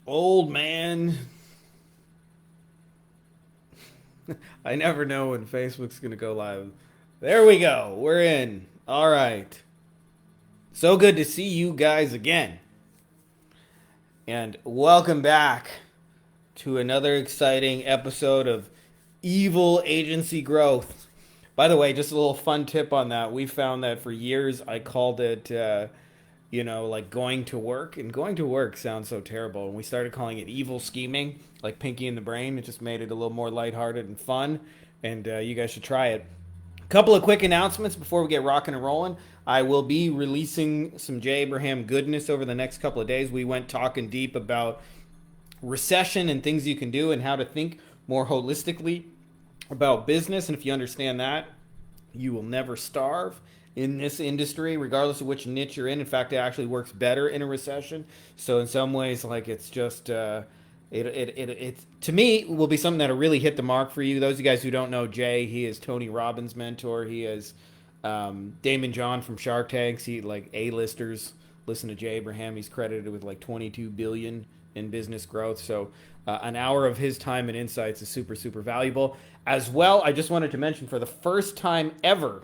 Old man. I never know when Facebook's going to go live. There we go. We're in. All right. So good to see you guys again. And welcome back to another exciting episode of Evil Agency Growth. By the way, just a little fun tip on that. We found that for years I called it, like going to work. And going to work sounds so terrible. And we started calling it evil scheming, like Pinky in the Brain. It just made it a little more lighthearted and fun. And you guys should try it. A couple of quick announcements before we get rocking and rolling. I will be releasing some J. Abraham goodness over the next couple of days. We went talking deep about recession and things you can do and how to think more holistically about business. And if you understand that, you will never starve in this industry, regardless of which niche you're in. In fact, it actually works better in a recession. So in some ways, like it's just it to me will be something that'll really hit the mark for you. Those of you guys who don't know Jay, he is Tony Robbins' mentor. He is Damon John from Shark Tanks. He like A-listers listen to Jay Abraham. He's credited with like 22 billion in business growth. So an hour of his time and insights is super, super valuable. As well, I just wanted to mention for the first time ever,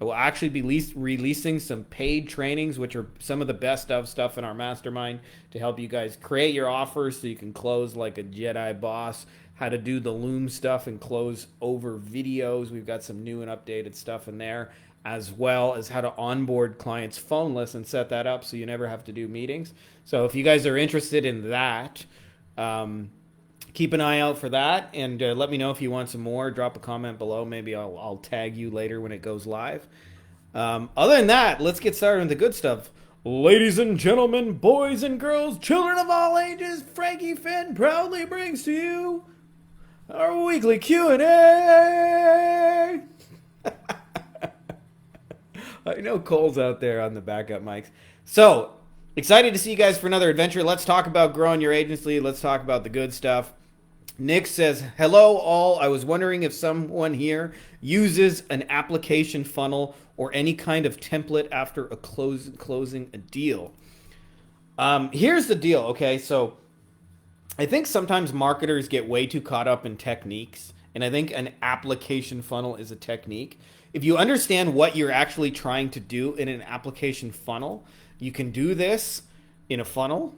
I will actually be releasing some paid trainings, which are some of the best of stuff in our mastermind to help you guys create your offers so you can close like a Jedi boss, how to do the Loom stuff and close over videos. We've got some new and updated stuff in there, as well as how to onboard clients phoneless and set that up so you never have to do meetings. So if you guys are interested in that, keep an eye out for that, and let me know if you want some more. Drop a comment below. Maybe I'll tag you later when it goes live. Other than that, let's get started with the good stuff. Ladies and gentlemen, boys and girls, children of all ages, Frankie Finn proudly brings to you our weekly Q&A. I know Cole's out there on the backup mics. So, excited to see you guys for another adventure. Let's talk about growing your agency. Let's talk about the good stuff. Nick says, hello all. I was wondering if someone here uses an application funnel or any kind of template after a closing a deal. Here's the deal, okay? So I think sometimes marketers get way too caught up in techniques, and I think an application funnel is a technique. If you understand what you're actually trying to do in an application funnel, you can do this in a funnel,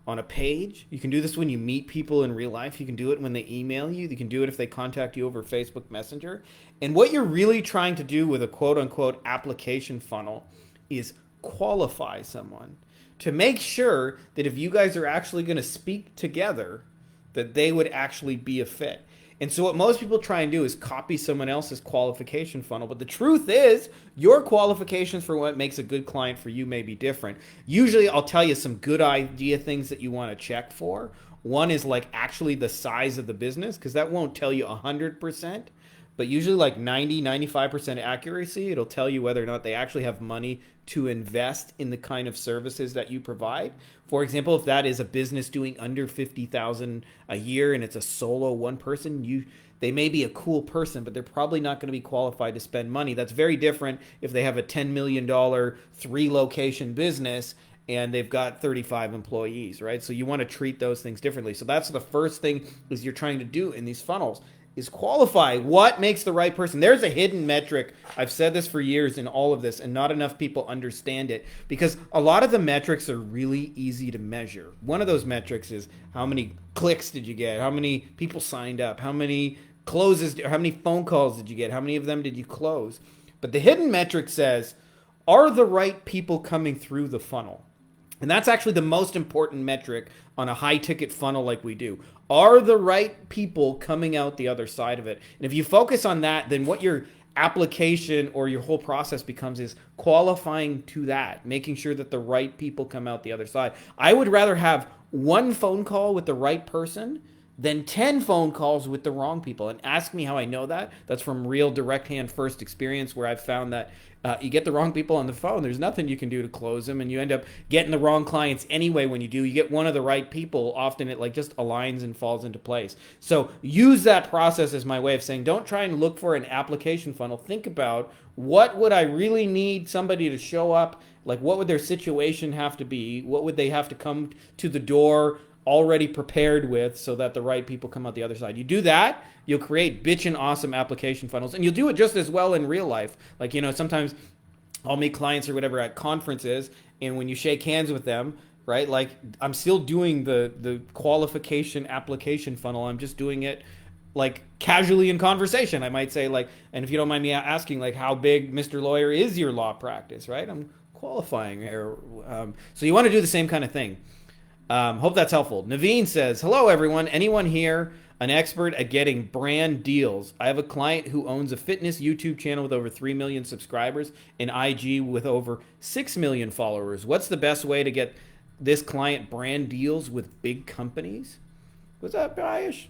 on a page. You can do this when you meet people in real life. You can do it when they email you. You can do it if they contact you over Facebook Messenger. And what you're really trying to do with a quote unquote application funnel is qualify someone to make sure that if you guys are actually going to speak together, that they would actually be a fit. And so what most people try and do is copy someone else's qualification funnel. But the truth is, your qualifications for what makes a good client for you may be different. Usually I'll tell you some good idea things that you want to check for. One is like actually the size of the business, because that won't tell you 100%. But usually like 90-95% accuracy, it'll tell you whether or not they actually have money to invest in the kind of services that you provide. For example, if that is a business doing under 50,000 a year and it's a solo one person, they may be a cool person, but they're probably not going to be qualified to spend money. That's very different if they have a $10 million 3-location business and they've got 35 employees, right? So you want to treat those things differently. So that's the first thing is you're trying to do in these funnels is qualify what makes the right person. There's a hidden metric. I've said this for years in all of this, and not enough people understand it because a lot of the metrics are really easy to measure. One of those metrics is how many clicks did you get? How many people signed up? How many closes? How many phone calls did you get? How many of them did you close? But the hidden metric says, are the right people coming through the funnel? And that's actually the most important metric on a high ticket funnel like we do. Are the right people coming out the other side of it? And if you focus on that, then what your application or your whole process becomes is qualifying to that, making sure that the right people come out the other side. I would rather have one phone call with the right person than 10 phone calls with the wrong people. And ask me how I know that. That's from real direct hand first experience where I've found that you get the wrong people on the phone, there's nothing you can do to close them, and you end up getting the wrong clients anyway. When you do, you get one of the right people, often it like just aligns and falls into place. So use that process as my way of saying, don't try and look for an application funnel. Think about, what would I really need somebody to show up? Like, what would their situation have to be? What would they have to come to the door already prepared with so that the right people come out the other side. You do that, you'll create bitchin' awesome application funnels, and you'll do it just as well in real life. Like, sometimes I'll meet clients or whatever at conferences, and when you shake hands with them, right, like I'm still doing the qualification application funnel. I'm just doing it like casually in conversation. I might say like, and if you don't mind me asking, like, how big, Mr. Lawyer, is your law practice, right? I'm qualifying here. So you want to do the same kind of thing. Hope that's helpful. Naveen says, hello, everyone. Anyone here an expert at getting brand deals? I have a client who owns a fitness YouTube channel with over 3 million subscribers and IG with over 6 million followers. What's the best way to get this client brand deals with big companies? What's up, Bayish?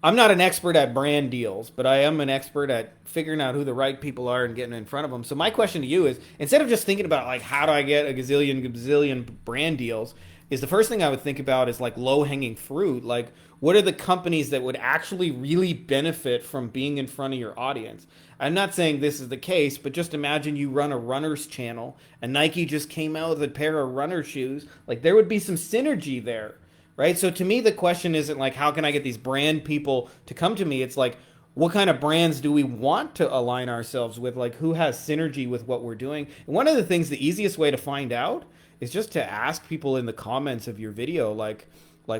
I'm not an expert at brand deals, but I am an expert at figuring out who the right people are and getting in front of them. So my question to you is, instead of just thinking about like, how do I get a gazillion brand deals, is the first thing I would think about is like low-hanging fruit. Like, what are the companies that would actually really benefit from being in front of your audience? I'm not saying this is the case, but just imagine you run a runner's channel and Nike just came out with a pair of runner shoes. Like, there would be some synergy there, right? So to me, the question isn't like, how can I get these brand people to come to me? It's like, what kind of brands do we want to align ourselves with? Like, who has synergy with what we're doing? And one of the things, the easiest way to find out is just to ask people in the comments of your video, like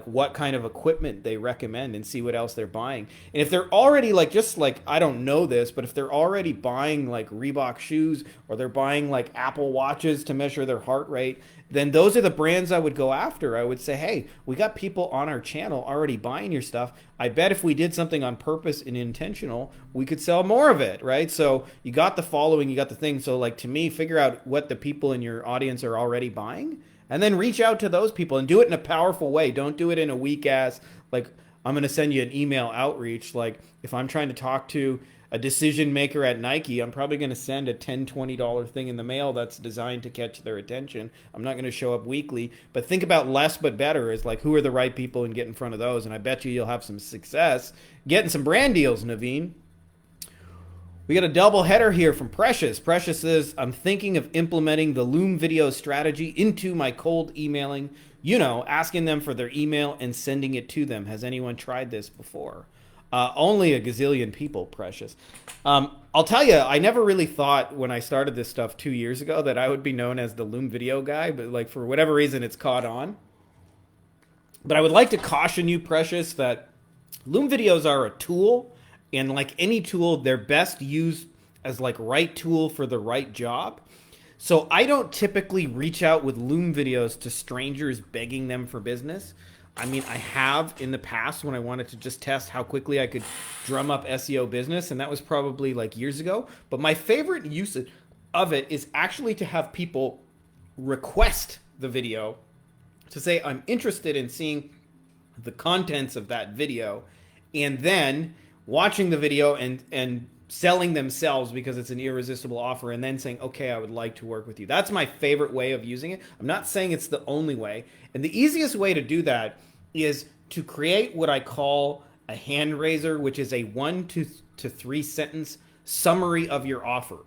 what kind of equipment they recommend and see what else they're buying. And if they're already like, just like, I don't know this, but if they're already buying like Reebok shoes or they're buying like Apple watches to measure their heart rate, then those are the brands I would go after. I would say, hey, we got people on our channel already buying your stuff. I bet if we did something on purpose and intentional, we could sell more of it, right? So you got the following, you got the thing. So like, to me, figure out what the people in your audience are already buying and then reach out to those people and do it in a powerful way. Don't do it in a weak ass, like, I'm going to send you an email outreach. Like, if I'm trying to talk to a decision maker at Nike, I'm probably going to send a $10, $20 thing in the mail that's designed to catch their attention. I'm not going to show up weekly, but think about less but better is like, who are the right people and get in front of those. And I bet you'll have some success getting some brand deals, Naveen. We got a double header here from Precious. Precious says, I'm thinking of implementing the Loom video strategy into my cold emailing, asking them for their email and sending it to them. Has anyone tried this before? Only a gazillion people, Precious. I'll tell you, I never really thought when I started this stuff 2 years ago that I would be known as the Loom video guy, but like for whatever reason, it's caught on. But I would like to caution you, Precious, that Loom videos are a tool, and like any tool, they're best used as like right tool for the right job. So I don't typically reach out with Loom videos to strangers begging them for business. I mean, I have in the past when I wanted to just test how quickly I could drum up SEO business, and that was probably like years ago. But my favorite use of it is actually to have people request the video, to say, I'm interested in seeing the contents of that video, and then watching the video and selling themselves because it's an irresistible offer, and then saying, okay, I would like to work with you. That's my favorite way of using it. I'm not saying it's the only way. And the easiest way to do that is to create what I call a hand raiser, which is a 1 to 3 sentence summary of your offer.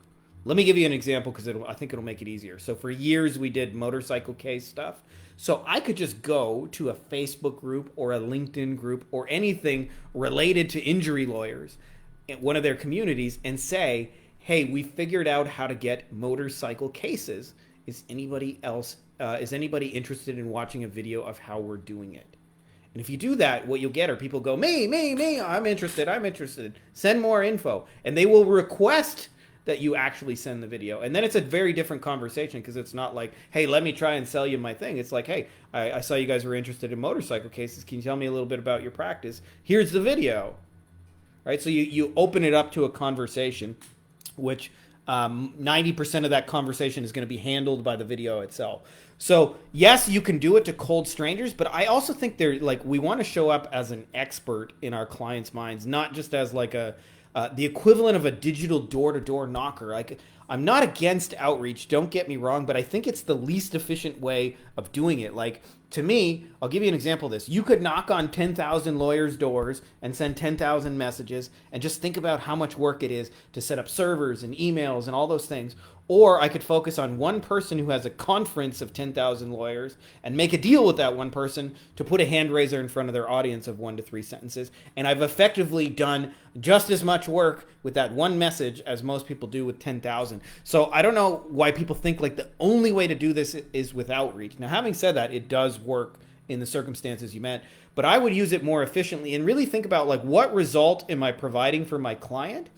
Let me give you an example because I think it'll make it easier. So for years we did motorcycle case stuff. So I could just go to a Facebook group or a LinkedIn group or anything related to injury lawyers, one of their communities, and say, hey, we figured out how to get motorcycle cases. Is anybody interested in watching a video of how we're doing it? And if you do that, what you'll get are people go, me, I'm interested. Send more info. And they will request that you actually send the video. And then it's a very different conversation because it's not like, hey, let me try and sell you my thing. It's like, hey, I saw you guys were interested in motorcycle cases. Can you tell me a little bit about your practice? Here's the video. Right? So you open it up to a conversation, which 90% of that conversation is going to be handled by the video itself. So yes, you can do it to cold strangers, but I also think we want to show up as an expert in our clients' minds, not just as like the equivalent of a digital door-to-door knocker. I'm not against outreach, don't get me wrong, but I think it's the least efficient way of doing it. Like, to me, I'll give you an example of this. You could knock on 10,000 lawyers' doors and send 10,000 messages and just think about how much work it is to set up servers and emails and all those things. Or I could focus on one person who has a conference of 10,000 lawyers and make a deal with that one person to put a hand raiser in front of their audience of 1 to 3 sentences. And I've effectively done just as much work with that one message as most people do with 10,000. So I don't know why people think like the only way to do this is with outreach. Now, having said that, it does work in the circumstances you meant, but I would use it more efficiently and really think about like what result am I providing for my client,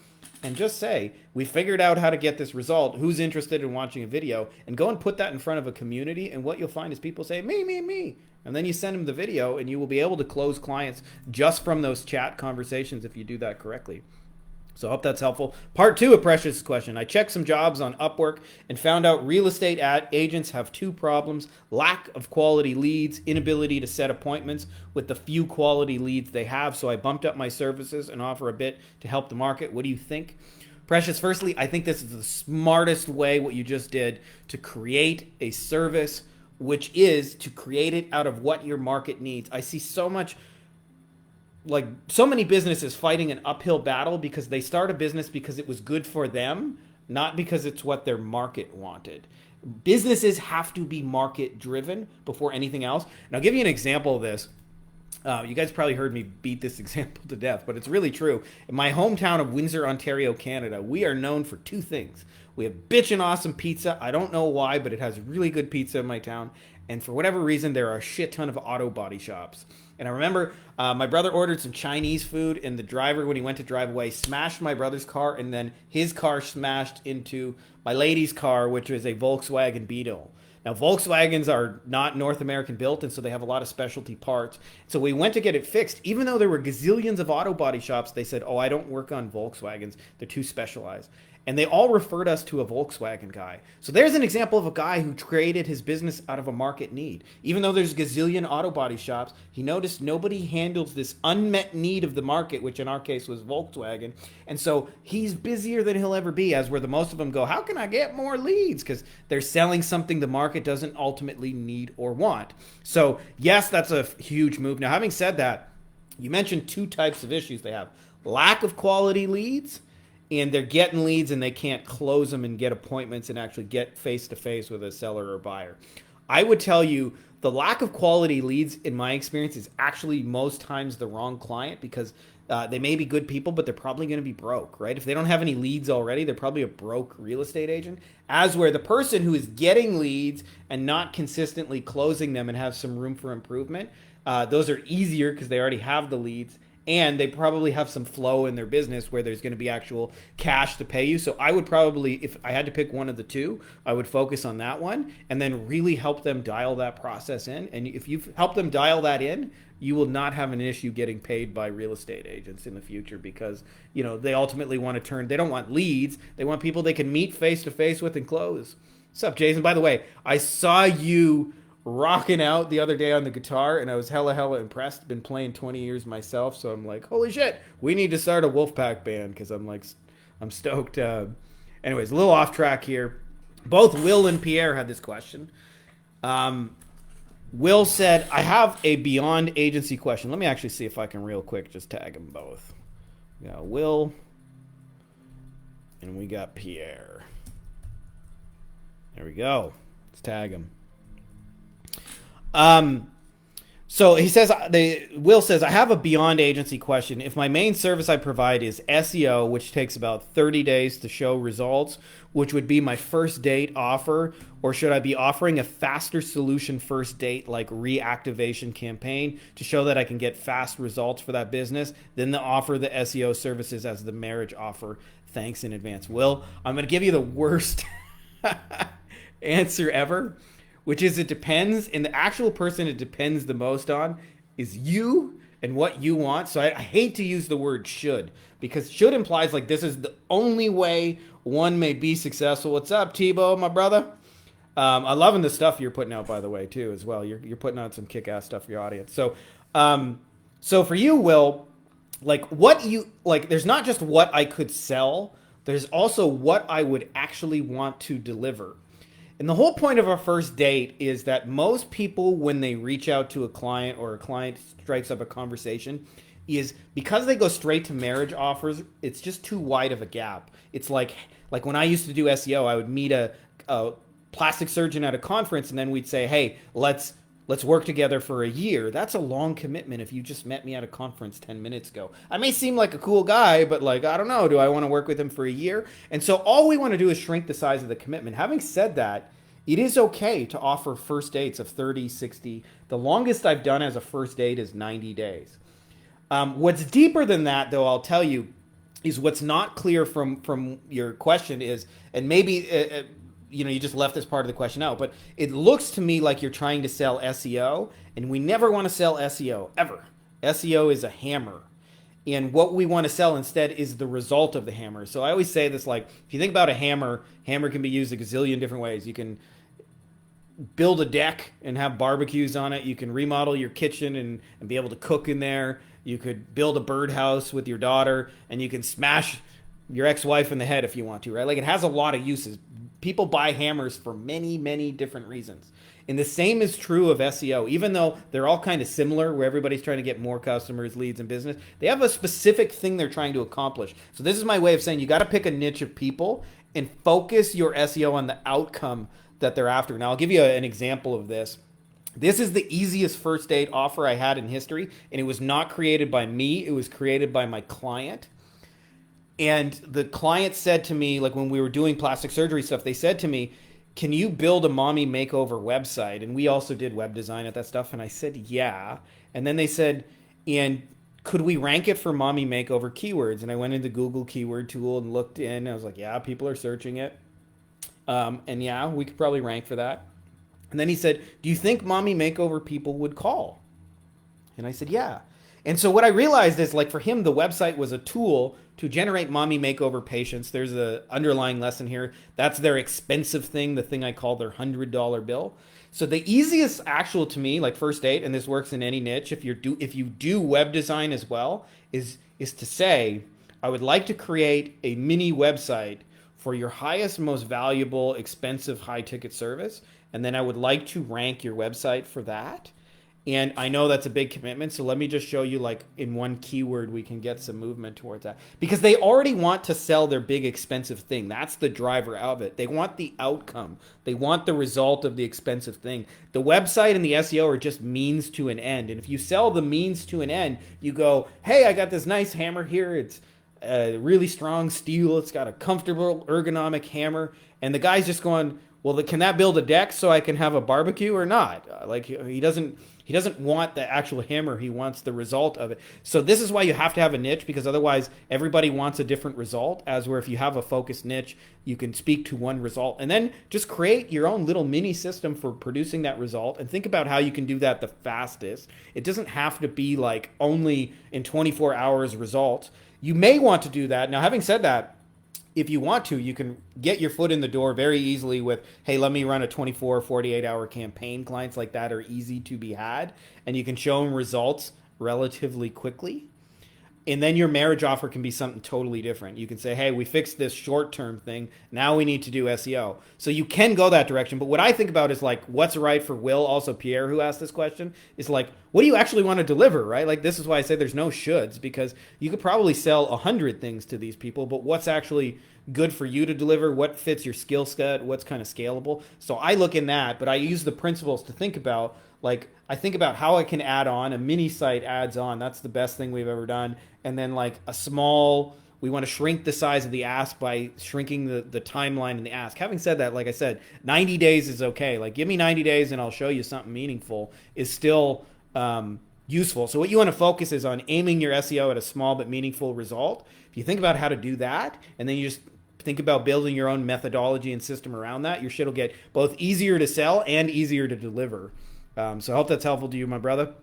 and just say, we figured out how to get this result. Who's interested in watching a video? And go and put that in front of a community. And what you'll find is people say, me, me, me. And then you send them the video and you will be able to close clients just from those chat conversations if you do that correctly. So I hope that's helpful. Part 2 of Precious' question. I checked some jobs on Upwork and found out real estate agents have 2 problems: lack of quality leads, inability to set appointments with the few quality leads they have. So I bumped up my services and offer a bit to help the market. What do you think? Precious, firstly, I think this is the smartest way, what you just did, to create a service, which is to create it out of what your market needs. I see so many businesses fighting an uphill battle because they start a business because it was good for them, not because it's what their market wanted. Businesses have to be market driven before anything else. And I'll give you an example of this. You guys probably heard me beat this example to death, but it's really true. In my hometown of Windsor, Ontario, Canada, we are known for 2 things. We have bitchin' awesome pizza. I don't know why, but it has really good pizza in my town. And for whatever reason, there are a shit ton of auto body shops. And I remember my brother ordered some Chinese food, and the driver, when he went to drive away, smashed my brother's car, and then his car smashed into my lady's car, which was a Volkswagen Beetle. Now, Volkswagens are not North American built, and so they have a lot of specialty parts. So we went to get it fixed. Even though there were gazillions of auto body shops, they said, oh, I don't work on Volkswagens. They're too specialized. And they all referred us to a Volkswagen guy. So there's an example of a guy who created his business out of a market need. Even though there's gazillion auto body shops, he noticed nobody handles this unmet need of the market, which in our case was Volkswagen. And so he's busier than he'll ever be, as where the most of them go, how can I get more leads? Because they're selling something the market doesn't ultimately need or want. So yes, that's a huge move. Now, having said that, you mentioned 2 types of issues they have: lack of quality leads, and they're getting leads and they can't close them and get appointments and actually get face-to-face with a seller or buyer. I would tell you the lack of quality leads, in my experience, is actually most times the wrong client, because they may be good people, but they're probably going to be broke, right? If they don't have any leads already, they're probably a broke real estate agent. As where the person who is getting leads and not consistently closing them and have some room for improvement, those are easier because they already have the leads. And they probably have some flow in their business where there's going to be actual cash to pay you. So I would probably, if I had to pick one of the 2, I would focus on that one and then really help them dial that process in. And if you help them dial that in, you will not have an issue getting paid by real estate agents in the future, because, you know, they ultimately want to they don't want leads. They want people they can meet face to face with and close. What's up, Jason? By the way, I saw you rocking out the other day on the guitar, and I was hella impressed. Been playing 20 years myself, so I'm like, holy shit, we need to start a Wolfpack band, because I'm stoked. Anyways, a little off track here. Both Will and Pierre had this question. Will said, I have a beyond agency question. Let me actually see if I can real quick just tag them both. We got Will and we got Pierre. There we go. Let's tag them. So he says, Will says, I have a beyond agency question. If my main service I provide is SEO, which takes about 30 days to show results, which would be my first date offer, or should I be offering a faster solution first date like Reactivation Campaign to show that I can get fast results for that business, then to offer the SEO services as the marriage offer? Thanks in advance. Will, I'm going to give you the worst answer ever, which is it depends, and the actual person it depends the most on is you and what you want. So I hate to use the word should, because should implies like this is the only way one may be successful. What's up, Tebow, my brother? I'm loving the stuff you're putting out, by the way, too, as well. You're putting out some kick-ass stuff for your audience. So, so for you, Will, like what you like, there's not just what I could sell. There's also what I would actually want to deliver. And the whole point of our first date is that most people, when they reach out to a client or a client strikes up a conversation, is because they go straight to marriage offers, it's just too wide of a gap. It's like when I used to do SEO, I would meet a plastic surgeon at a conference, and then we'd say, hey, let's work together for a year. That's a long commitment if you just met me at a conference 10 minutes ago. I may seem like a cool guy, but like, I don't know, do I want to work with him for a year? And so all we want to do is shrink the size of the commitment. Having said that, it is okay to offer first dates of 30, 60. The longest I've done as a first date is 90 days. What's deeper than that, though, I'll tell you, is what's not clear from your question is, and maybe you just left this part of the question out, but it looks to me like you're trying to sell SEO, and we never want to sell SEO, ever. SEO is a hammer. And what we want to sell instead is the result of the hammer. So I always say this, like, if you think about a hammer can be used a gazillion different ways. You can build a deck and have barbecues on it. You can remodel your kitchen and be able to cook in there. You could build a birdhouse with your daughter, and you can smash your ex-wife in the head if you want to, right? Like, it has a lot of uses. People buy hammers for many, many different reasons. And the same is true of SEO. Even though they're all kind of similar, where everybody's trying to get more customers, leads, and business, they have a specific thing they're trying to accomplish. So this is my way of saying you got to pick a niche of people and focus your SEO on the outcome that they're after. Now, I'll give you an example of this. This is the easiest first date offer I had in history, and it was not created by me. It was created by my client. And the client said to me, like when we were doing plastic surgery stuff, they said to me, can you build a mommy makeover website? And we also did web design at that stuff. And I said, yeah. And then they said, and could we rank it for mommy makeover keywords? And I went into Google keyword tool and looked in. I was like, yeah, people are searching it. And yeah, we could probably rank for that. And then he said, do you think mommy makeover people would call? And I said, yeah. And so what I realized is, like, for him, the website was a tool to generate mommy makeover patients. There's an underlying lesson here. That's their expensive thing, the thing I call their $100 bill. So the easiest actual to me, like first date, and this works in any niche, if you do web design as well, is to say, I would like to create a mini website for your highest, most valuable, expensive, high-ticket service, and then I would like to rank your website for that. And I know that's a big commitment, so let me just show you, like, in one keyword we can get some movement towards that. Because they already want to sell their big, expensive thing. That's the driver of it. They want the outcome. They want the result of the expensive thing. The website and the SEO are just means to an end. And if you sell the means to an end, you go, hey, I got this nice hammer here. It's really strong steel. It's got a comfortable ergonomic hammer. And the guy's just going, well, can that build a deck so I can have a barbecue or not? Like, he doesn't want the actual hammer. He wants the result of it. So this is why you have to have a niche, because otherwise everybody wants a different result. As where if you have a focused niche, you can speak to one result and then just create your own little mini system for producing that result, and think about how you can do that the fastest. It doesn't have to be like only in 24 hours results. You may want to do that. Now, having said that, if you want to, you can get your foot in the door very easily with, hey, let me run a 24, 48-hour campaign. Clients like that are easy to be had, and you can show them results relatively quickly. And then your marriage offer can be something totally different. You can say, hey, we fixed this short-term thing. Now we need to do SEO. So you can go that direction. But what I think about is, like, what's right for Will, also Pierre, who asked this question, is like, what do you actually want to deliver, right? Like, this is why I say there's no shoulds, because you could probably sell 100 things to these people, but what's actually good for you to deliver? What fits your skill set? What's kind of scalable? So I look in that, but I use the principles to think about, like, I think about how I can add on. A mini site adds on. That's the best thing we've ever done. And then, like, we want to shrink the size of the ask by shrinking the timeline in the ask. Having said that, like I said, 90 days is okay. Like, give me 90 days and I'll show you something meaningful is still useful. So what you want to focus is on aiming your SEO at a small but meaningful result. If you think about how to do that, and then you just think about building your own methodology and system around that, your shit will get both easier to sell and easier to deliver. So I hope that's helpful to you, my brother.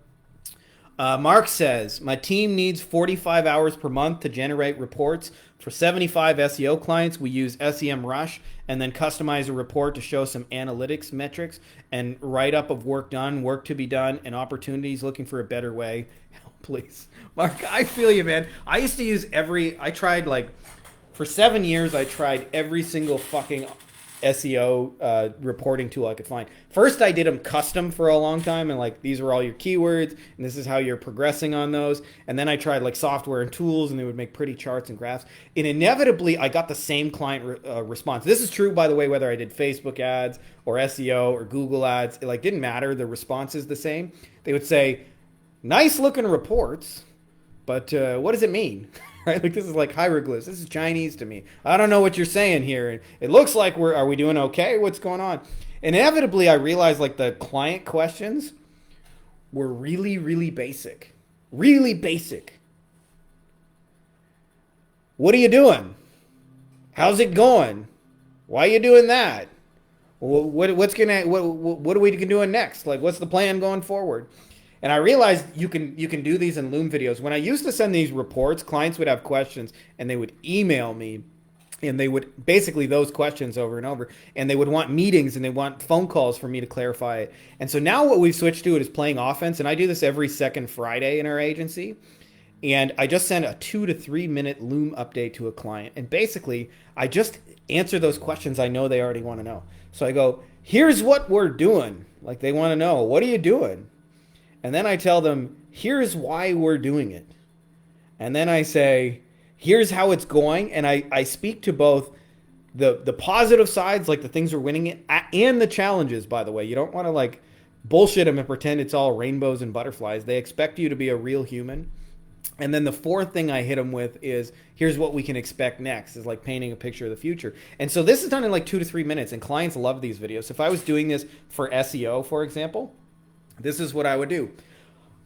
Mark says, my team needs 45 hours per month to generate reports. For 75 SEO clients, we use SEMRush and then customize a report to show some analytics metrics and write-up of work done, work to be done, and opportunities looking for a better way. Please. Mark, I feel you, man. I used to use for 7 years, I tried every single fucking SEO reporting tool I could find. First, I did them custom for a long time, and like these were all your keywords, and this is how you're progressing on those. And then I tried like software and tools, and they would make pretty charts and graphs. And inevitably, I got the same client response. This is true, by the way, whether I did Facebook ads or SEO or Google ads. It like didn't matter. The response is the same. They would say, "Nice looking reports, but what does it mean?" Right? Like this is like hieroglyphs. This is Chinese to me. I don't know what you're saying here. It looks like are we doing okay? What's going on? Inevitably, I realized like the client questions were really, really basic. Really basic. What are you doing? How's it going? Why are you doing that? What are we doing next? Like what's the plan going forward? And I realized you can do these in Loom videos. When I used to send these reports, clients would have questions and they would email me, and they would basically those questions over and over, and they would want meetings and they want phone calls for me to clarify it. And so now what we've switched to is playing offense, and I do this every second Friday in our agency. And I just send a 2 to 3 minute Loom update to a client. And basically, I just answer those questions I know they already want to know. So I go, here's what we're doing. Like they want to know, what are you doing? And then I tell them, here's why we're doing it. And then I say, here's how it's going. And I speak to both the positive sides, like the things we're winning it, and the challenges, by the way. You don't want to like bullshit them and pretend it's all rainbows and butterflies. They expect you to be a real human. And then the fourth thing I hit them with is, here's what we can expect next, is like painting a picture of the future. And so this is done in like 2 to 3 minutes, and clients love these videos. If I was doing this for SEO, for example, this is what I would do.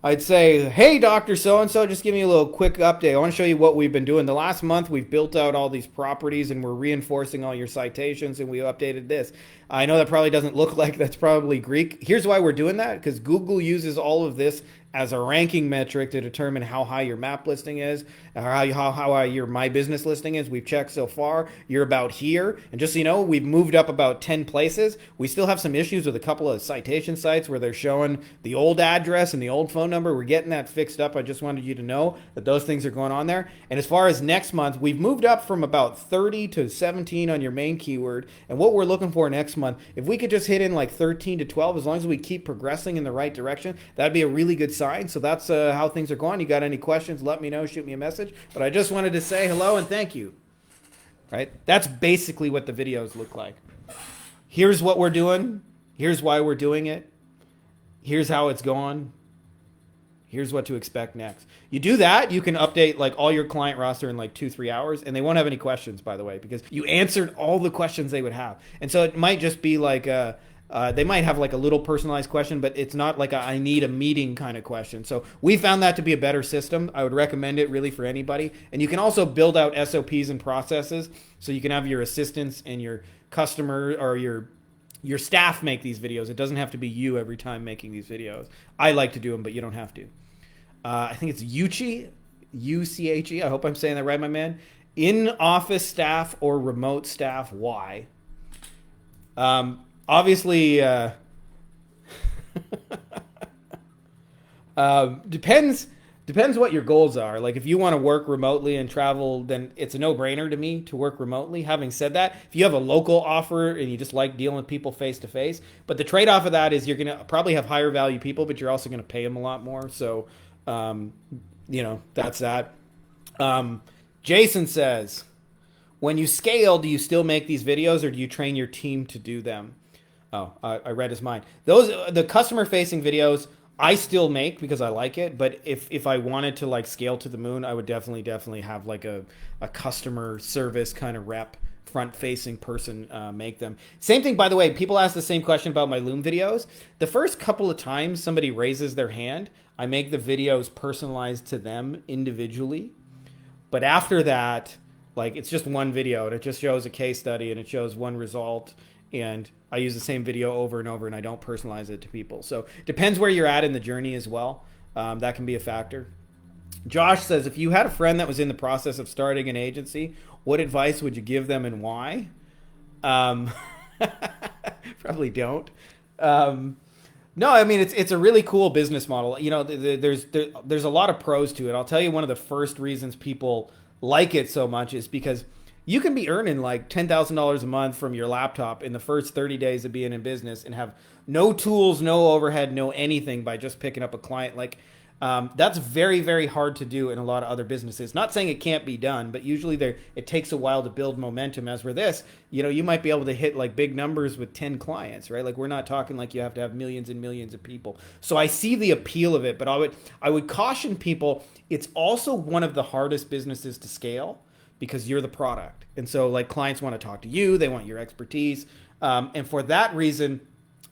I'd say, hey, Dr. So-and-so, just give me a little quick update. I want to show you what we've been doing. The last month, we've built out all these properties, and we're reinforcing all your citations, and we updated this. I know that probably doesn't look like that's probably Greek. Here's why we're doing that, because Google uses all of this as a ranking metric to determine how high your map listing is, or how high your My Business listing is. We've checked so far. You're about here. And just so you know, we've moved up about 10 places. We still have some issues with a couple of citation sites where they're showing the old address and the old phone number. We're getting that fixed up. I just wanted you to know that those things are going on there. And as far as next month, we've moved up from about 30 to 17 on your main keyword. And what we're looking for next month, if we could just hit in like 13 to 12, as long as we keep progressing in the right direction, that'd be a really good sign. So that's how things are going. You got any questions, let me know, shoot me a message. But I just wanted to say hello and thank you. Right? That's basically what the videos look like. Here's what we're doing. Here's why we're doing it. Here's how it's going. Here's what to expect next. You do that, you can update like all your client roster in like 2-3 hours, and they won't have any questions, by the way, because you answered all the questions they would have. And so it might just be like they might have like a little personalized question, but it's not like I need a meeting kind of question. So we found that to be a better system. I would recommend it really for anybody. And you can also build out SOPs and processes, so you can have your assistants and your customer or your staff make these videos. It doesn't have to be you every time making these videos. I like to do them, but you don't have to. I think it's Uchi, U-C-H-E. I hope I'm saying that right, my man. In-office staff or remote staff, why? Obviously, depends what your goals are. Like if you want to work remotely and travel, then it's a no-brainer to me to work remotely. Having said that, if you have a local offer and you just like dealing with people face to face, but the trade-off of that is you're going to probably have higher value people, but you're also going to pay them a lot more. So, that's that. Jason says, when you scale, do you still make these videos, or do you train your team to do them? Oh, I read his mind. The customer-facing videos I still make because I like it, but if I wanted to like scale to the moon, I would definitely have like a customer service kind of rep, front-facing person make them. Same thing, by the way, people ask the same question about my Loom videos. The first couple of times somebody raises their hand, I make the videos personalized to them individually. But after that, like it's just one video and it just shows a case study and it shows one result, and I use the same video over and over and I don't personalize it to people. So it depends where you're at in the journey as well. That can be a factor. Josh says, if you had a friend that was in the process of starting an agency, what advice would you give them and why? Probably don't. No, I mean, it's a really cool business model. You know, there's a lot of pros to it. I'll tell you one of the first reasons people like it so much is because You can be earning like $10,000 a month from your laptop in the first 30 days of being in business and have no tools, no overhead, no anything by just picking up a client. Like, that's very, very hard to do in a lot of other businesses. Not saying it can't be done, but usually it takes a while to build momentum. As for this, you might be able to hit like big numbers with 10 clients, right? Like we're not talking like you have to have millions and millions of people. So I see the appeal of it, but I would caution people. It's also one of the hardest businesses to scale because you're the product. And so like clients want to talk to you, they want your expertise. And for that reason,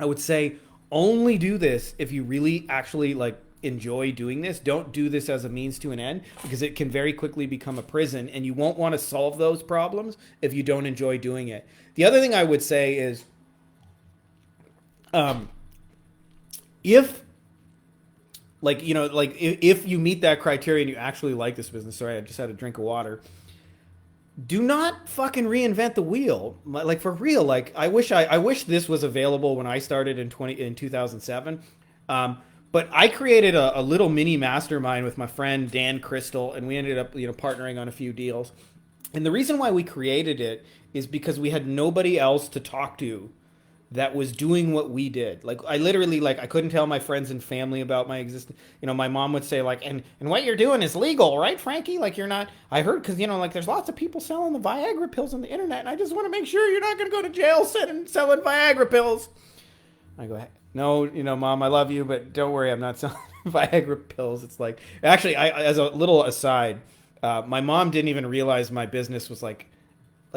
I would say only do this if you really actually like enjoy doing this. Don't do this as a means to an end because it can very quickly become a prison and you won't want to solve those problems if you don't enjoy doing it. The other thing I would say is if if you meet that criteria and you actually like this business, sorry, I just had a drink of water. Do not fucking reinvent the wheel. Like for real, like I wish this was available when I started in 2007. But I created a little mini mastermind with my friend Dan Crystal, and we ended up partnering on a few deals. And the reason why we created it is because we had nobody else to talk to that was doing what we did. Like I literally, like I couldn't tell my friends and family about my existence. My mom would say like, and what you're doing is legal, right, Frankie? Like you're not, I heard, because like there's lots of people selling the Viagra pills on the internet, and I just want to make sure you're not going to go to jail selling Viagra pills. I go, no, Mom, I love you, but don't worry, I'm not selling Viagra pills. It's like, actually, as a little aside, my mom didn't even realize my business was like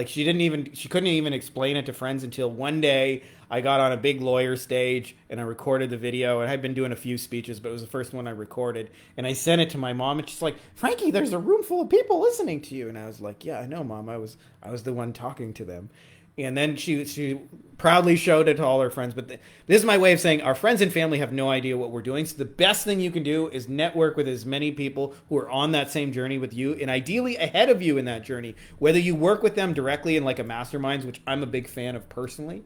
she couldn't even explain it to friends until one day I got on a big lawyer stage and I recorded the video, and I'd been doing a few speeches, but it was the first one I recorded, and I sent it to my mom, and she's like, Frankie, there's a room full of people listening to you. And I was like, yeah, I know, Mom, I was the one talking to them. And then she proudly showed it to all her friends. But this is my way of saying our friends and family have no idea what we're doing. So the best thing you can do is network with as many people who are on that same journey with you, and ideally ahead of you in that journey. Whether you work with them directly in like a masterminds, which I'm a big fan of personally,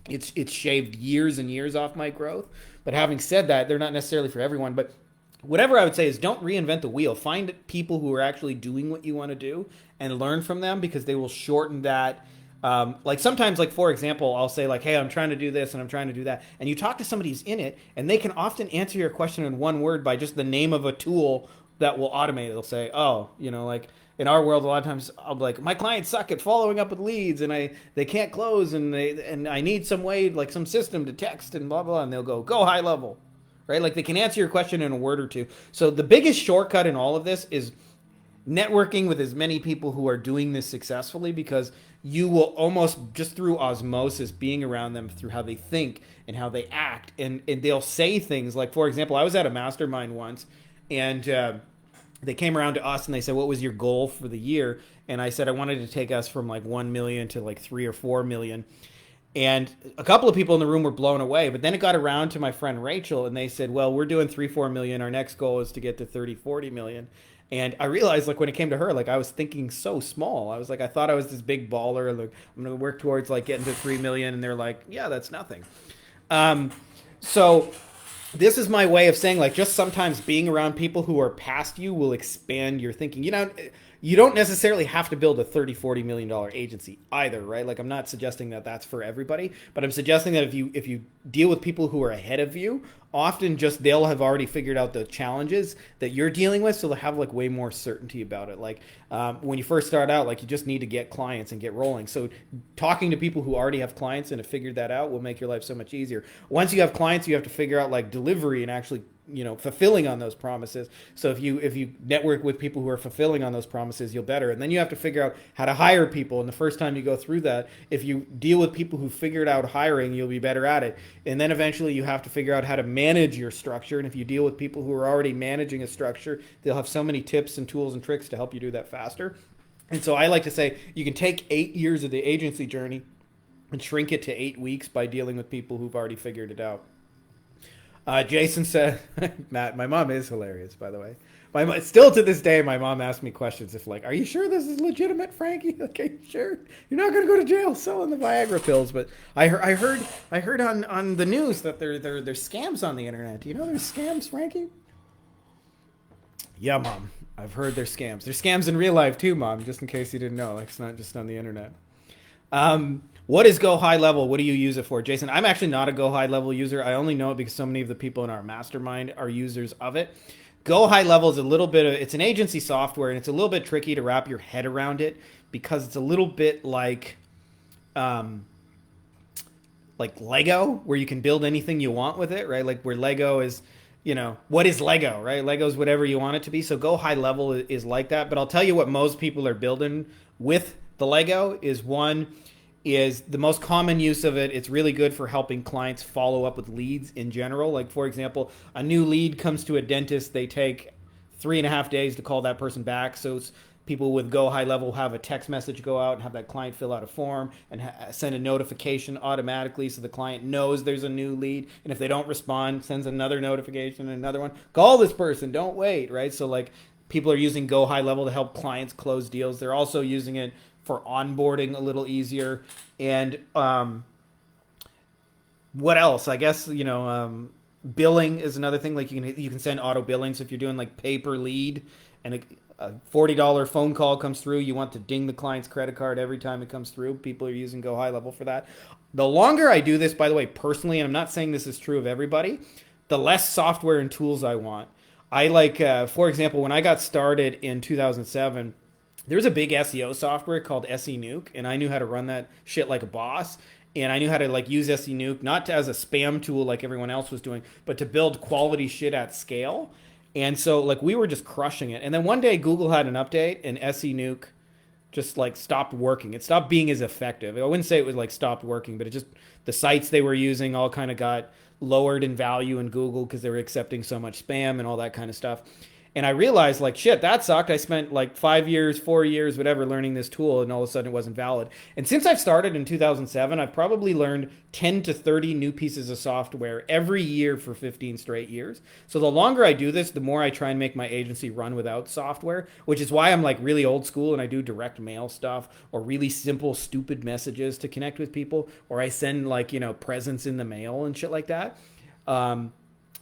it's shaved years and years off my growth. But having said that, they're not necessarily for everyone. But whatever I would say is don't reinvent the wheel. Find people who are actually doing what you want to do and learn from them, because they will shorten that. Like sometimes, like for example, I'll say like, hey, I'm trying to do this and I'm trying to do that. And you talk to somebody who's in it, and they can often answer your question in one word by just the name of a tool that will automate it. They'll say, oh, like in our world, a lot of times I'll be like, my clients suck at following up with leads, and they can't close, and I need some way, like some system to text and blah, blah. And they'll go high level, right? Like they can answer your question in a word or two. So the biggest shortcut in all of this is networking with as many people who are doing this successfully, because you will almost just through osmosis, being around them through how they think and how they act, and they'll say things like, for example, I was at a mastermind once, and they came around to us and they said, what was your goal for the year? And I said I wanted to take us from like 1 million to like 3 or 4 million. And a couple of people in the room were blown away, but then it got around to my friend Rachel, and they said, well, we're doing 3-4 million. Our next goal is to get to 30-40 million. And I realized, like, when it came to her, like, I was thinking so small. I was like, I thought I was this big baller. Like, I'm going to work towards, like, getting to 3 million. And they're like, yeah, that's nothing. So this is my way of saying, like, just sometimes being around people who are past you will expand your thinking. You don't necessarily have to build a $30-40 million agency either, right? Like, I'm not suggesting that that's for everybody, but I'm suggesting that if you deal with people who are ahead of you, often just they'll have already figured out the challenges that you're dealing with, so they'll have like way more certainty about it. Like when you first start out, like you just need to get clients and get rolling. So talking to people who already have clients and have figured that out will make your life so much easier. Once you have clients, you have to figure out like delivery and actually fulfilling on those promises. So if you network with people who are fulfilling on those promises, you'll better. And then you have to figure out how to hire people. And the first time you go through that, if you deal with people who figured out hiring, you'll be better at it. And then eventually you have to figure out how to manage your structure. And if you deal with people who are already managing a structure, they'll have so many tips and tools and tricks to help you do that faster. And so I like to say you can take 8 years of the agency journey and shrink it to 8 weeks by dealing with people who've already figured it out. Jason said, Matt, my mom is hilarious, by the way. Still to this day, my mom asks me questions if like, are you sure this is legitimate, Frankie? Okay, sure. You're not going to go to jail selling the Viagra pills. But I heard on the news that there's scams on the internet. Do you know there's scams, Frankie? Yeah, Mom. I've heard they're scams. They're scams in real life too, Mom, just in case you didn't know. Like, it's not just on the internet. What is Go High Level? What do you use it for? Jason, I'm actually not a Go High Level user. I only know it because so many of the people in our mastermind are users of it. Go High Level is a little bit of, it's an agency software, and it's a little bit tricky to wrap your head around it because it's a little bit um, like Lego, where you can build anything you want with it, right? Like where Lego is, what is Lego, right? Lego is whatever you want it to be. So Go High Level is like that. But I'll tell you what most people are building with the Lego is one is the most common use of it. It's really good for helping clients follow up with leads in general. Like, for example, a new lead comes to a dentist, they take 3.5 days to call that person back. So it's people with Go High Level have a text message go out and have that client fill out a form and send a notification automatically so the client knows there's a new lead. And if they don't respond, sends another notification and another one. Call this person, don't wait, right? So like people are using Go High Level to help clients close deals. They're also using it for onboarding a little easier. And what else? I guess, billing is another thing. Like you can send auto billing. So if you're doing like pay per lead and a $40 phone call comes through, you want to ding the client's credit card every time it comes through. People are using Go High Level for that. The longer I do this, by the way, personally, and I'm not saying this is true of everybody, the less software and tools I want. I like, for example, when I got started in 2007, there was a big SEO software called SENuke, and I knew how to run that shit like a boss. And I knew how to like use SENuke, not as a spam tool like everyone else was doing, but to build quality shit at scale. And so like we were just crushing it. And then one day Google had an update and SENuke just like stopped working. It stopped being as effective. I wouldn't say it was like stopped working, but it just, the sites they were using all kind of got lowered in value in Google because they were accepting so much spam and all that kind of stuff. And I realized, like, shit, that sucked. I spent like 5 years, 4 years, whatever, learning this tool, and all of a sudden it wasn't valid. And since I've started in 2007, I've probably learned 10 to 30 new pieces of software every year for 15 straight years. So the longer I do this, the more I try and make my agency run without software, which is why I'm like really old school and I do direct mail stuff or really simple, stupid messages to connect with people, or I send like, presents in the mail and shit like that.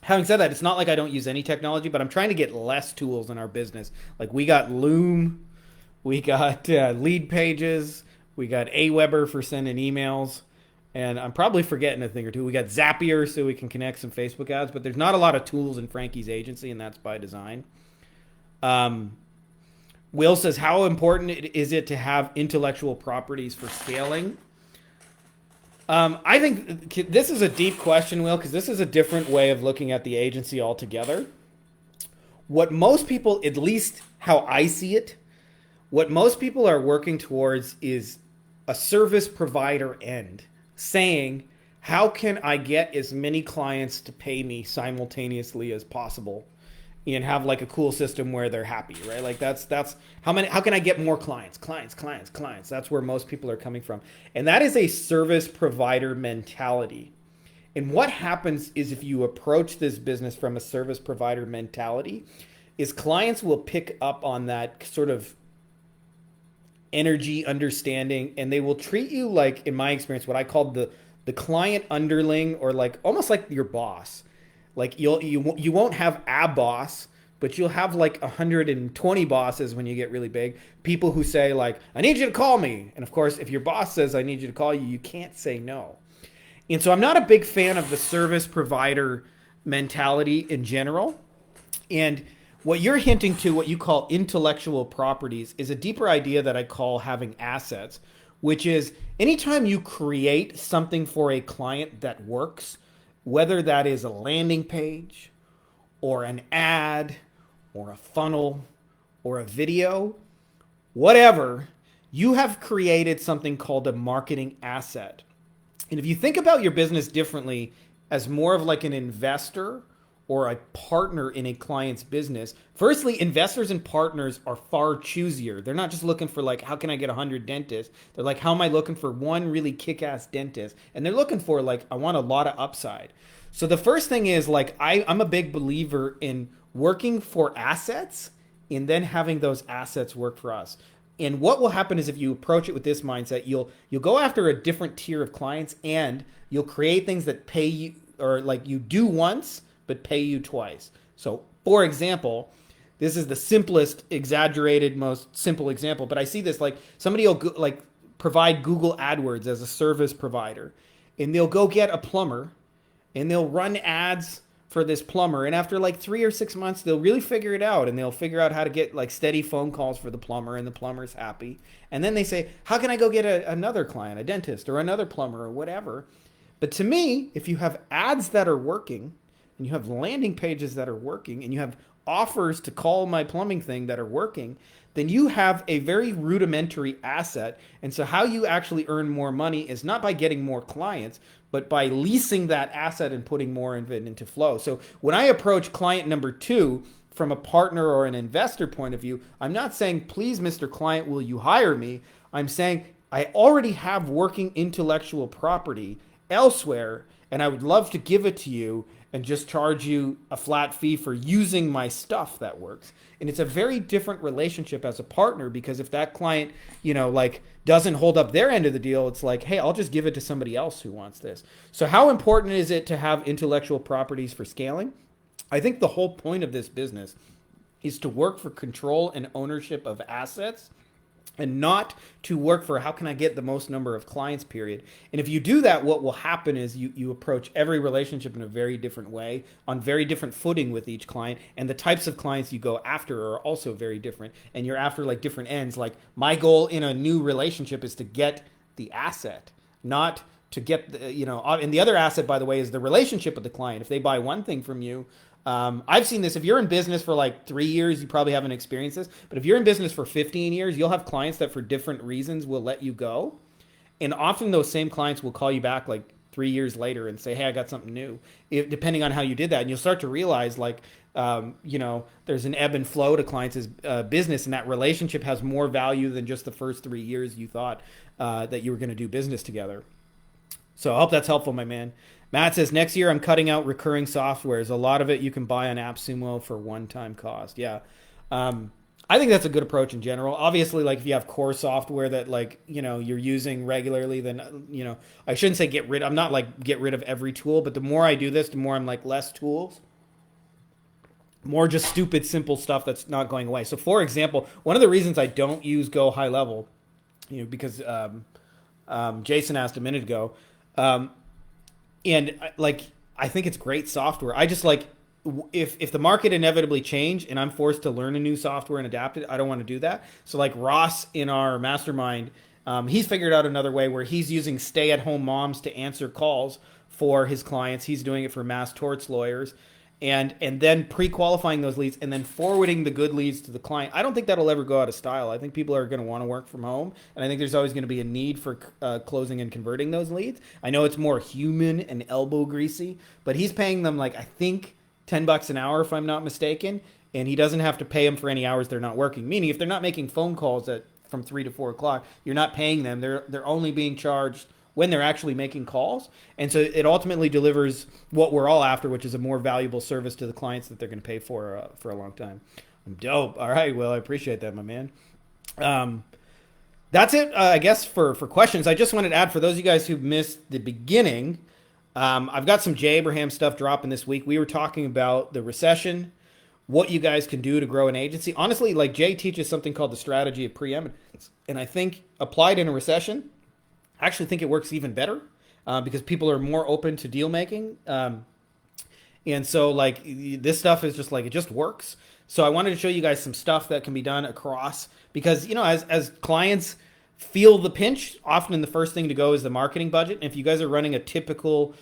Having said that, it's not like I don't use any technology, but I'm trying to get less tools in our business. Like we got Loom, we got Lead Pages, we got Aweber for sending emails, and I'm probably forgetting a thing or two. We got Zapier so we can connect some Facebook ads, but there's not a lot of tools in Frankie's agency, and that's by design. Will says, how important is it to have intellectual properties for scaling? I think this is a deep question, Will, because this is a different way of looking at the agency altogether. What most people, at least how I see it, what most people are working towards is a service provider end, saying, how can I get as many clients to pay me simultaneously as possible and have like a cool system where they're happy, right? Like that's how can I get more clients? That's where most people are coming from. And that is a service provider mentality. And what happens is if you approach this business from a service provider mentality, is clients will pick up on that sort of energy understanding, and they will treat you like, in my experience, what I call the client underling, or like almost like your boss. Like you won't have a boss, but you'll have like 120 bosses when you get really big. People who say like, I need you to call me. And of course, if your boss says, I need you to call you, you can't say no. And so I'm not a big fan of the service provider mentality in general. And what you're hinting to, what you call intellectual properties, is a deeper idea that I call having assets, which is anytime you create something for a client that works, whether that is a landing page or an ad or a funnel or a video, whatever, you have created something called a marketing asset. And if you think about your business differently as more of like an investor or a partner in a client's business, firstly, investors and partners are far choosier. They're not just looking for like, how can I get 100 dentists? They're like, how am I looking for one really kick-ass dentist? And they're looking for like, I want a lot of upside. So the first thing is like, I'm a big believer in working for assets and then having those assets work for us. And what will happen is if you approach it with this mindset, you'll go after a different tier of clients, and you'll create things that pay you, or like you do once, but pay you twice. So for example, this is the simplest, exaggerated, most simple example, but I see this like somebody will like provide Google AdWords as a service provider, and they'll go get a plumber, and they'll run ads for this plumber, and after like 3 or 6 months they'll really figure it out, and they'll figure out how to get like steady phone calls for the plumber, and the plumber's happy, and then they say, how can I go get another client, a dentist or another plumber or whatever. But to me, if you have ads that are working, and you have landing pages that are working, and you have offers to call my plumbing thing that are working, then you have a very rudimentary asset. And so how you actually earn more money is not by getting more clients, but by leasing that asset and putting more of it into flow. So when I approach client number 2 from a partner or an investor point of view, I'm not saying, please, Mr. Client, will you hire me? I'm saying, I already have working intellectual property elsewhere, and I would love to give it to you and just charge you a flat fee for using my stuff that works. And it's a very different relationship as a partner, because if that client, like doesn't hold up their end of the deal, it's like, hey, I'll just give it to somebody else who wants this. So how important is it to have intellectual properties for scaling? I think the whole point of this business is to work for control and ownership of assets, and not to work for how can I get the most number of clients, period. And if you do that, what will happen is you approach every relationship in a very different way, on very different footing with each client. And the types of clients you go after are also very different. And you're after like different ends. Like my goal in a new relationship is to get the asset, not to get and the other asset, by the way, is the relationship with the client. If they buy one thing from you, I've seen this. If you're in business for like 3 years, you probably haven't experienced this. But if you're in business for 15 years, you'll have clients that for different reasons will let you go. And often those same clients will call you back like 3 years later and say, hey, I got something new, depending on how you did that. And you'll start to realize like, there's an ebb and flow to clients' business, and that relationship has more value than just the first 3 years you thought that you were going to do business together. So I hope that's helpful, my man. Matt says, next year I'm cutting out recurring softwares. A lot of it you can buy on AppSumo for one-time cost. Yeah. I think that's a good approach in general. Obviously, like if you have core software that like, you're using regularly, then, I shouldn't say I'm not like get rid of every tool, but the more I do this, the more I'm like less tools, more just stupid, simple stuff that's not going away. So for example, one of the reasons I don't use Go High Level, because Jason asked a minute ago, and like, I think it's great software. I just like, if the market inevitably change and I'm forced to learn a new software and adapt it, I don't want to do that. So like Ross in our mastermind, he's figured out another way where he's using stay-at-home moms to answer calls for his clients. He's doing it for mass torts lawyers. And then pre-qualifying those leads and then forwarding the good leads to the client. I don't think that'll ever go out of style. I think people are going to want to work from home, and I think there's always going to be a need for closing and converting those leads. I know it's more human and elbow greasy, but he's paying them like, I think, $10 an hour if I'm not mistaken, and he doesn't have to pay them for any hours they're not working. Meaning if they're not making phone calls from 3 to 4 o'clock, you're not paying them. They're only being charged when they're actually making calls. And so it ultimately delivers what we're all after, which is a more valuable service to the clients that they're going to pay for a long time. Dope. All right. Well, I appreciate that, my man. That's it, I guess, for questions. I just wanted to add, for those of you guys who missed the beginning, I've got some Jay Abraham stuff dropping this week. We were talking about the recession, what you guys can do to grow an agency. Honestly, like Jay teaches something called the strategy of preeminence. And I think applied in a recession, I actually think it works even better because people are more open to deal making. And so like this stuff is just like, it just works. So I wanted to show you guys some stuff that can be done across, because, as clients feel the pinch, often the first thing to go is the marketing budget. And if you guys are running a typical,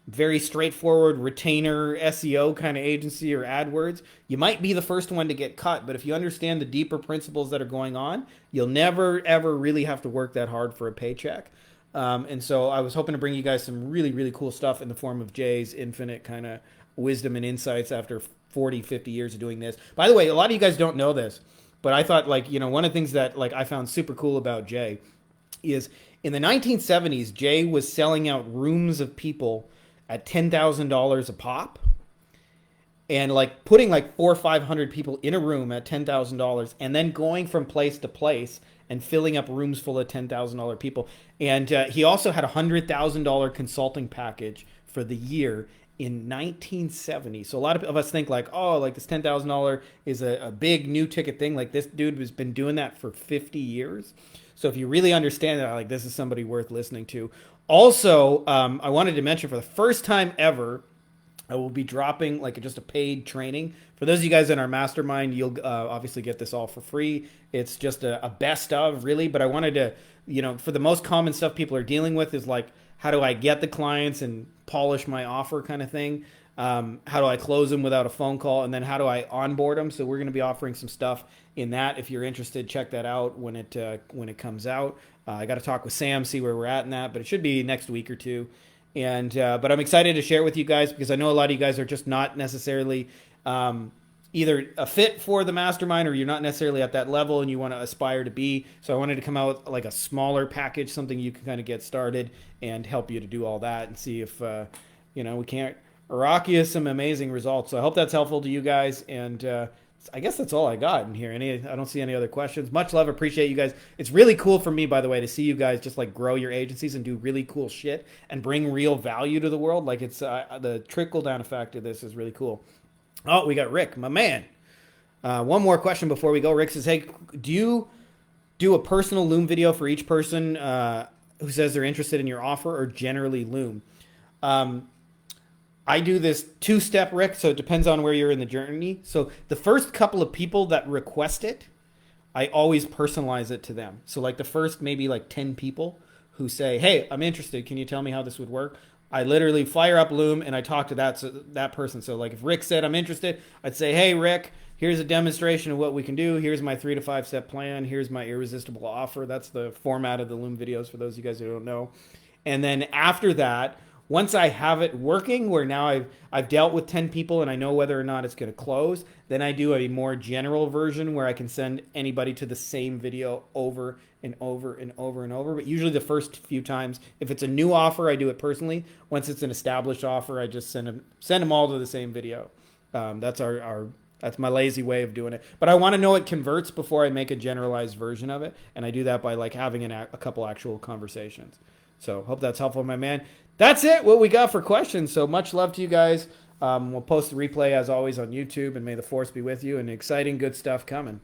very straightforward retainer SEO kind of agency or AdWords, you might be the first one to get cut. But if you understand the deeper principles that are going on, you'll never, ever really have to work that hard for a paycheck. And so I was hoping to bring you guys some really, really cool stuff in the form of Jay's infinite kind of wisdom and insights after 40, 50 years of doing this. By the way, a lot of you guys don't know this, but I thought one of the things that I found super cool about Jay is in the 1970s, Jay was selling out rooms of people at $10,000 a pop, and putting 400 or 500 people in a room at $10,000 and then going from place to place and filling up rooms full of $10,000 people. And he also had a $100,000 consulting package for the year. in 1970. So a lot of us think like, oh, like this $10,000 is a big new ticket thing. Like this dude has been doing that for 50 years. So if you really understand that, like this is somebody worth listening to. Also, I wanted to mention for the first time ever, I will be dropping like just a paid training. For those of you guys in our mastermind, you'll obviously get this all for free. It's just a best of, really. But I wanted to, for the most common stuff people are dealing with is like, how do I get the clients and polish my offer kind of thing? How do I close them without a phone call? And then how do I onboard them? So we're going to be offering some stuff in that. If you're interested, check that out when it comes out. I got to talk with Sam, see where we're at in that, but it should be next week or two. And but I'm excited to share it with you guys because I know a lot of you guys are just not necessarily either a fit for the mastermind or you're not necessarily at that level and you want to aspire to be. So I wanted to come out like a smaller package, something you can kind of get started and help you to do all that and see if we can't rock you some amazing results. So I hope that's helpful to you guys. And I guess that's all I got in here. I don't see any other questions. Much love. Appreciate you guys. It's really cool for me, by the way, to see you guys just like grow your agencies and do really cool shit and bring real value to the world. Like it's the trickle down effect of this is really cool. Oh, we got Rick, my man. One more question before we go. Rick says, hey, do you do a personal Loom video for each person who says they're interested in your offer or generally Loom? I do this two-step, Rick, so it depends on where you're in the journey. So the first couple of people that request it, I always personalize it to them. So like the first maybe like 10 people who say, hey, I'm interested. Can you tell me how this would work? I literally fire up Loom and I talk to that person. So like if Rick said I'm interested, I'd say, hey, Rick, here's a demonstration of what we can do. Here's my 3 to 5 step plan. Here's my irresistible offer. That's the format of the Loom videos for those of you guys who don't know. And then after that, once I have it working, where now I've dealt with 10 people and I know whether or not it's going to close, then I do a more general version where I can send anybody to the same video over and over and over and over. But usually the first few times, if it's a new offer, I do it personally. Once it's an established offer, I just send them all to the same video. That's that's my lazy way of doing it. But I want to know it converts before I make a generalized version of it, and I do that by like having a couple actual conversations. So hope that's helpful, my man. That's it, what we got for questions. So much love to you guys. We'll post the replay as always on YouTube, and may the force be with you, and exciting good stuff coming.